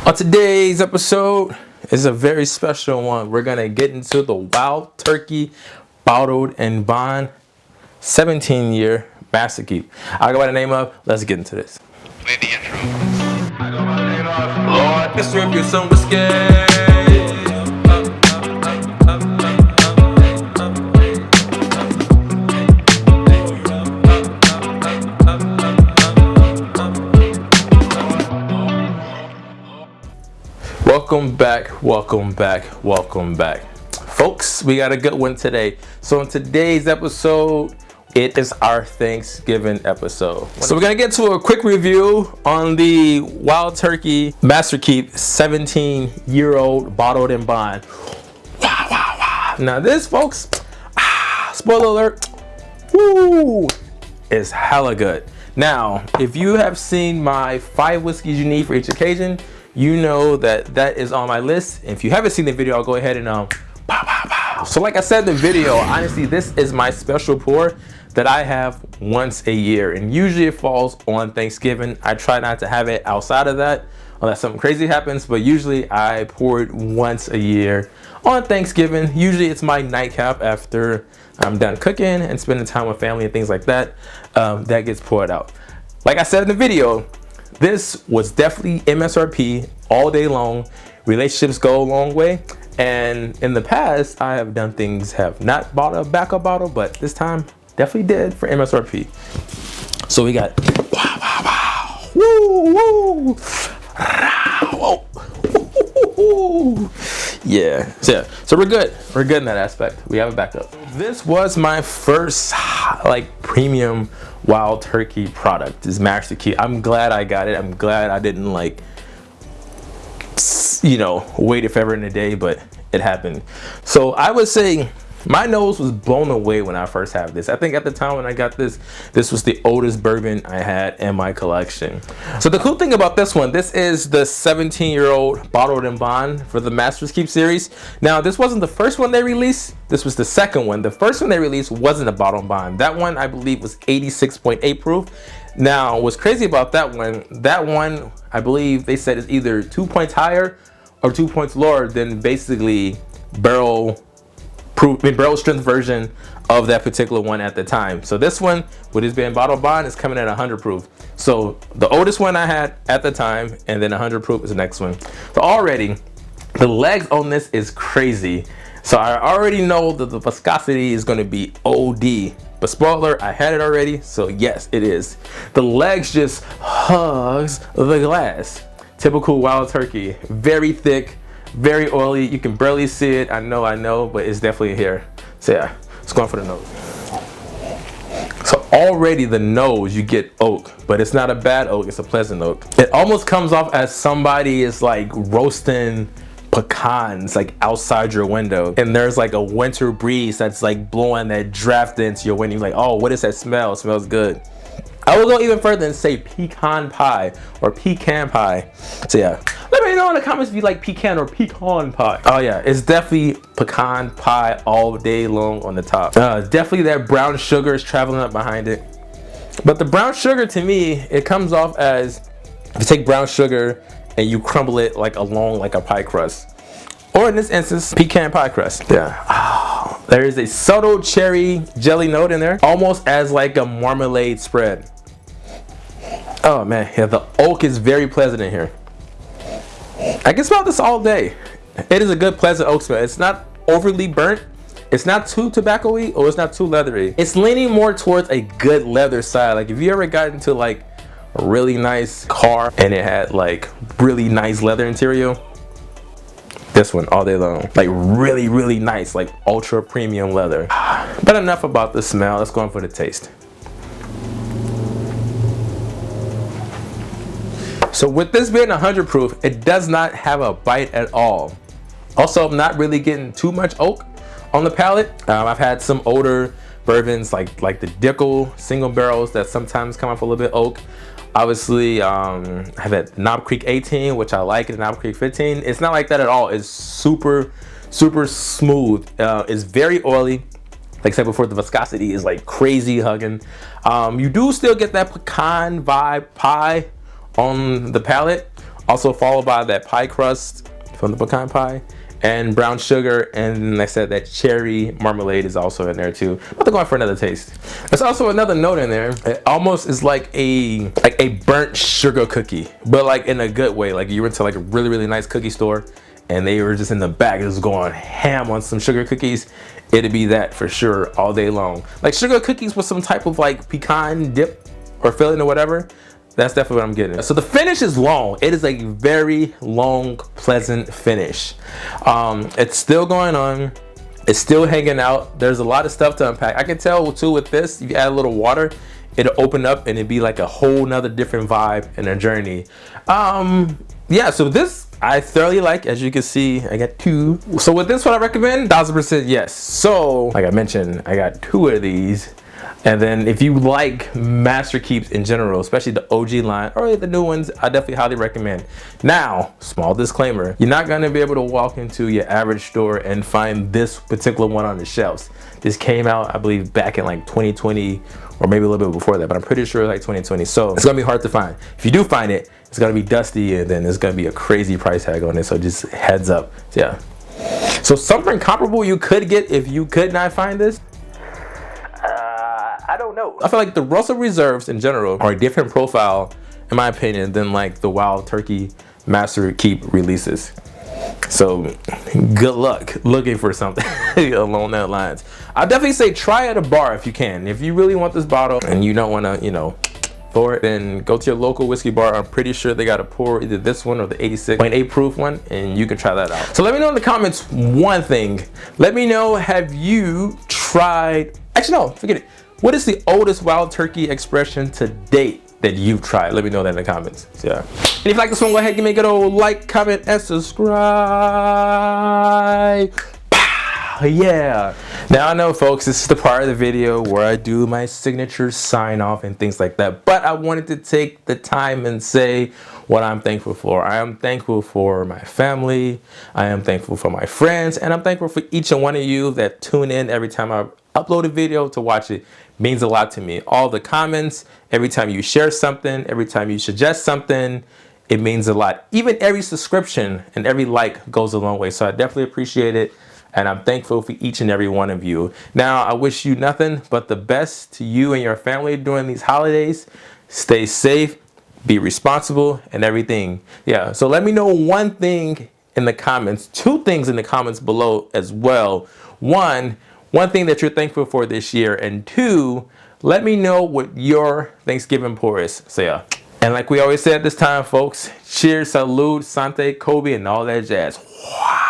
On today's episode is a very special one. We're gonna get into the Wild Turkey Bottled-InBond 17-year master keep. I go by the name of. Let's get into this. Play the intro. I go by the name of Lord. Let's rip you some whiskey. Welcome back. Folks, we got a good one today. So in today's episode, it is our Thanksgiving episode. So we're gonna get to a quick review on the Wild Turkey Master Keep 17-year-old Bottled-InBond. Wow. Now this, folks, spoiler alert, is hella good. Now, if you have seen my 5 whiskeys you need for each occasion, you know that is on my list. If you haven't seen the video, I'll go ahead and So like I said in the video, honestly, this is my special pour that I have once a year, and usually it falls on Thanksgiving. I try not to have it outside of that unless something crazy happens, but usually I pour it once a year on Thanksgiving. Usually it's my nightcap after I'm done cooking and spending time with family and things like that. That gets poured out. Like I said in the video, this was definitely MSRP all day long. Relationships go a long way. And in the past, I have done things, have not bought a backup bottle, but this time definitely did for MSRP. So we got, yeah. So we're good. We're good in that aspect. We have a backup. This was my first like premium Wild Turkey product. This Master Keep. I'm glad I got it. I'm glad I didn't wait it forever in a day, but it happened. So I would say my nose was blown away when I first had this. I think at the time when I got this was the oldest bourbon I had in my collection. So the cool thing about this one, this is the 17-year-old Bottled-InBond for the Master's Keep series. Now, this wasn't the first one they released. This was the second one. The first one they released wasn't a Bottled-InBond. That one, I believe, was 86.8 proof. Now, what's crazy about that one, I believe they said is either 2 points higher or 2 points lower than basically barrel strength version of that particular one at the time. So this one, with this being Bottled-InBond, is coming at 100 proof. So the oldest one I had at the time, and then 100 proof is the next one. So already, the legs on this is crazy. So I already know that the viscosity is going to be OD. But spoiler, I had it already, so yes, it is. The legs just hugs the glass. Typical Wild Turkey, very thick, very oily. You can barely see it. I know, but it's definitely here. So yeah, it's going for the nose. So already the nose, you get oak, but it's not a bad oak, it's a pleasant oak. It almost comes off as somebody is like roasting pecans like outside your window, and there's like a winter breeze that's like blowing that draft into your window. You're like, oh, what is that smell? It smells good. I will go even further and say pecan pie or pecan pie. So yeah, let me know in the comments if you like pecan or pecan pie. Oh yeah, it's definitely pecan pie all day long on the top. Definitely that brown sugar is traveling up behind it. But the brown sugar, to me, it comes off as, if you take brown sugar and you crumble it along like a pie crust, or in this instance, pecan pie crust. Yeah. There is a subtle cherry jelly note in there, almost as like a marmalade spread. Oh man, yeah, the oak is very pleasant in here. I can smell this all day. It is a good pleasant oak smell. It's not overly burnt. It's not too tobacco-y, or it's not too leathery. It's leaning more towards a good leather side. Like if you ever got into like a really nice car and it had like really nice leather interior, this one all day long. Like really nice, like ultra premium leather. But enough about the smell, let's go on for the taste. So with this being 100 proof, it does not have a bite at all. Also, I'm not really getting too much oak on the palate. I've had some older bourbons like the Dickel single barrels that sometimes come off a little bit oak. Obviously, I have that Knob Creek 18, which I like, and Knob Creek 15. It's not like that at all. It's super smooth. It's very oily. Like I said before, the viscosity is like crazy hugging. You do still get that pecan vibe pie on the palate. Also followed by that pie crust from the pecan pie, and brown sugar, and like I said, that cherry marmalade is also in there too. I'm about to go on for another taste. There's also another note in there. It almost is like a burnt sugar cookie, but like in a good way. Like you went to like a really, really nice cookie store and they were just in the back just going ham on some sugar cookies. It'd be that for sure all day long. Like sugar cookies with some type of like pecan dip or filling or whatever. That's definitely what I'm getting. So the finish is long. It is a very long, pleasant finish. It's still going on. It's still hanging out. There's a lot of stuff to unpack. I can tell too with this, if you add a little water, it'll open up and it'd be like a whole nother different vibe and a journey. Yeah, so this I thoroughly like. As you can see, I got 2. So with this one, I recommend 1000% yes. So like I mentioned, I got 2 of these. And then if you like Master Keeps in general, especially the OG line or the new ones, I definitely highly recommend. Now, small disclaimer, you're not gonna be able to walk into your average store and find this particular one on the shelves. This came out, I believe, back in like 2020 or maybe a little bit before that, but I'm pretty sure like 2020. So it's gonna be hard to find. If you do find it, it's gonna be dusty and then there's gonna be a crazy price tag on it. So just heads up, so, yeah. So something comparable you could get if you could not find this. I don't know. I feel like the Russell Reserves in general are a different profile, in my opinion, than like the Wild Turkey Master Keep releases. So good luck looking for something along that lines. I definitely say try at a bar if you can. If you really want this bottle and you don't want to, you know, for it, then go to your local whiskey bar. I'm pretty sure they got a pour either this one or the 86.8 proof one, and you can try that out. So let me know in the comments one thing. Let me know, have you tried, actually no, forget it. What is the oldest Wild Turkey expression to date that you've tried? Let me know that in the comments. Yeah. And if you like this one, go ahead, give me a good old like, comment, and subscribe. Yeah. Now I know, folks, this is the part of the video where I do my signature sign off and things like that, but I wanted to take the time and say what I'm thankful for. I am thankful for my family, I am thankful for my friends, and I'm thankful for each and one of you that tune in every time I upload a video to watch it. Means a lot to me. All the comments, every time you share something, every time you suggest something, it means a lot. Even every subscription and every like goes a long way. So I definitely appreciate it. And I'm thankful for each and every one of you. Now, I wish you nothing but the best to you and your family during these holidays. Stay safe, be responsible, and everything. Yeah, so let me know one thing in the comments, 2 things in the comments below as well. One thing that you're thankful for this year, and 2, let me know what your Thanksgiving pour is. So yeah, and like we always say at this time, folks, cheers, salute, sante, Kobe, and all that jazz. Wow.